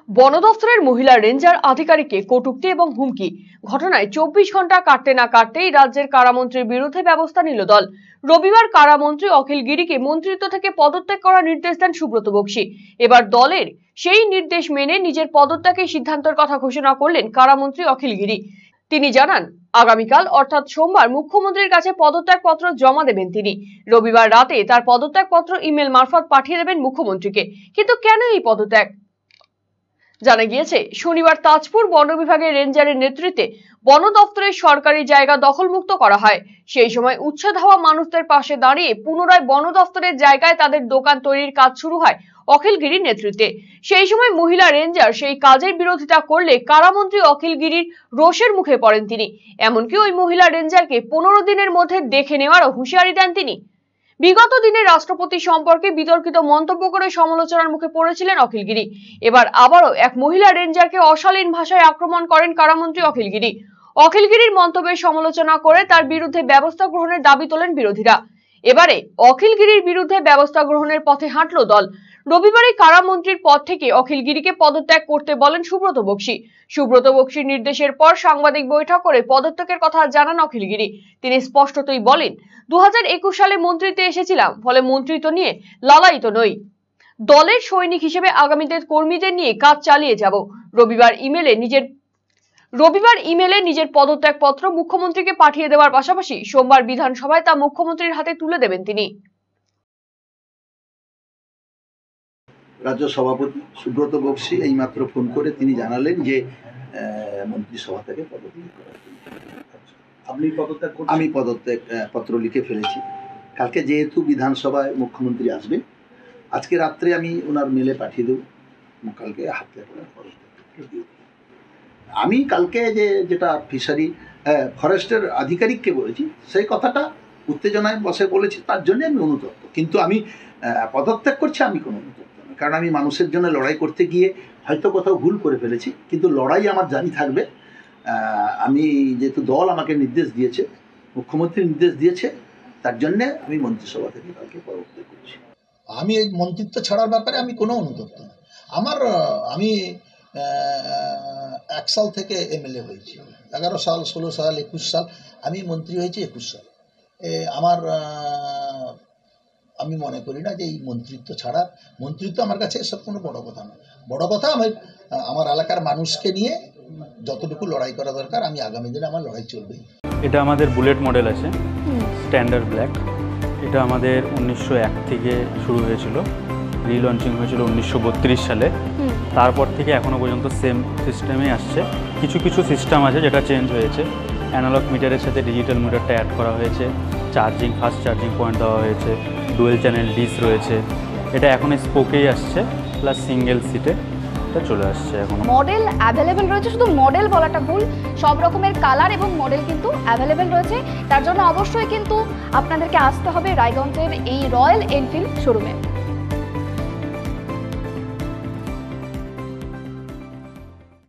বন দফতরের মহিলা রেঞ্জার আধিকারিককে কটূক্তি এবং হুমকি ঘটনায় 24 ঘন্টা কাটতে না কাটতেই রাজ্যের কারামন্ত্রীর বিরুদ্ধে ব্যবস্থা নিল দল। রবিবার কারামন্ত্রী অখিল গিরিকে মন্ত্রিত্ব থেকে পদত্যাগ করার নির্দেশ দেন সুব্রত বক্সী। এবার দলের সেই নির্দেশ মেনে নিজের পদত্যাগের সিদ্ধান্তের কথা ঘোষণা করলেন কারামন্ত্রী অখিল গিরি। তিনি জানান, আগামীকাল অর্থাৎ সোমবার মুখ্যমন্ত্রীর কাছে পদত্যাগপত্র জমা দেবেন তিনি। রবিবার রাতে তার পদত্যাগপত্র ইমেল মারফত পাঠিয়ে দেবেন মুখ্যমন্ত্রীকে। কিন্তু কেন এই পদত্যাগ? জানা গিয়েছে, শনিবার তাজপুর বন বিভাগের রেঞ্জারের নেতৃত্বে বন দপ্তরের সরকারি জায়গা দখলমুক্ত করা হয়। সেই সময় উচ্ছেদ হওয়া মানুষদের পাশে দাঁড়িয়ে পুনরায় বন দপ্তরের জায়গায় তাদের দোকান তৈরির কাজ শুরু হয় অখিল গিরির নেতৃত্বে। সেই সময় মহিলা রেঞ্জার সেই কাজের বিরোধিতা করলে কারামন্ত্রী অখিল গিরির রোষের মুখে পড়েন তিনি। এমনকি ওই মহিলা রেঞ্জারকে 15 দিনের মধ্যে দেখে নেওয়ারও হুঁশিয়ারি দেন তিনি। বিগত দিনে রাষ্ট্রপতি সম্পর্কে বিতর্কিত মন্তব্য করে সমালোচনার মুখে পড়েছিলেন অখিল গিরি। এবার আবারও এক মহিলা রেঞ্জারকে অশালীন ভাষায় আক্রমণ করেন কারামন্ত্রী অখিল গিরি। অখিল গিরির মন্তব্যের সমালোচনা করে তার বিরুদ্ধে ব্যবস্থা গ্রহণের দাবি তোলেন বিরোধীরা। এবারে অখিল গিরির বিরুদ্ধে ব্যবস্থা গ্রহণের পথে হাঁটল দল। রবিবারে কারামন্ত্রীর পদ থেকে অখিল গিরিকে পদত্যাগ করতে বলেন সুব্রত বক্সী। সুব্রত বক্সীর নির্দেশের পর সাংবাদিক বৈঠক করে পদত্যাগের কথা জানান অখিল গিরি। তিনি স্পষ্টতই বলেন, 2021 সালে মন্ত্রিত্বে এসেছিলাম, ফলে মন্ত্রিত্ব নিয়ে লালায়িত নই। দলের সৈনিক হিসেবে আগামীতে কর্মীদের নিয়ে কাজ চালিয়ে যাব। রবিবার ইমেলে নিজের পদত্যাগপত্র মুখ্যমন্ত্রীকে পাঠিয়ে দেওয়ার পাশাপাশি সোমবার বিধানসভায় তা মুখ্যমন্ত্রীর হাতে তুলে দেবেন তিনি। রাজ্য সভাপতি সুব্রত বক্সী এইমাত্র ফোন করে তিনি জানালেন যে মন্ত্রিসভা থেকে পদত্যাগ করার। আমি পদত্যাগ পত্র লিখে ফেলেছি। কালকে যেহেতু বিধানসভায় মুখ্যমন্ত্রী আসবেন, আজকে রাত্রে আমি ওনার মেলে পাঠিয়ে দেবো। কালকে হাতে পদত্যাগ। আমি কালকে যেটা ফিশারি ফরেস্টের আধিকারিককে বলেছি, সেই কথাটা উত্তেজনায় বসে বলেছি, তার জন্য আমি অনুতপ্ত। কিন্তু আমি পদত্যাগ করছি, আমি কোনো অনুতপ্ত না। কারণ আমি মানুষের জন্য লড়াই করতে গিয়ে হয়তো কোথাও ভুল করে ফেলেছি, কিন্তু লড়াই আমার জারি থাকবে। আমি যেহেতু দল আমাকে নির্দেশ দিয়েছে, মুখ্যমন্ত্রী নির্দেশ দিয়েছে, তার জন্যে আমি মন্ত্রিসভা থেকে কালকে পদত্যাগ করছি। আমি এই মন্ত্রিত্ব ছাড়ার ব্যাপারে আমি কোনো অনুতপ্ত না। আমি 1 সাল থেকে এমএলএ হয়েছি, 11 সাল, 16 সাল, 21 সাল আমি মন্ত্রী হয়েছি। 21 সাল আমি মনে করি না যে এই মন্ত্রিত্ব আমার কাছে এসব কোনো বড় কথা না। বড় কথা আমার এলাকার মানুষকে নিয়ে যতটুকু লড়াই করা দরকার, আমি আগামী দিনে আমার লড়াই চলবেই। এটা আমাদের বুলেট মডেল আছে, স্ট্যান্ডার্ড ব্ল্যাক। এটা আমাদের 1901 থেকে শুরু হয়েছিল, রিলঞ্চিং হয়েছিল 1932 সালে। তারপর থেকে এখনও পর্যন্ত সেম সিস্টেমে আসছে। কিছু কিছু সিস্টেম আছে যেটা চেঞ্জ হয়েছে। অ্যানালগ মিটারের সাথে ডিজিটাল মিটারটা অ্যাড করা হয়েছে, ফাস্ট চার্জিং পয়েন্ট দেওয়া হয়েছে, ডুয়েল চ্যানেল ডিস রয়েছে। এটা এখন স্পোকেই আসছে, প্লাস সিঙ্গেল সিটে এটা চলে আসছে। এখন মডেল অ্যাভেলেবেল রয়েছে, শুধু মডেল বলাটা ভুল, সব রকমের কালার এবং মডেল কিন্তু অ্যাভেলেবেল রয়েছে। তার জন্য অবশ্যই কিন্তু আপনাদেরকে আসতে হবে রায়গঞ্জের এই রয়্যাল এনফিল্ড শোরুমে।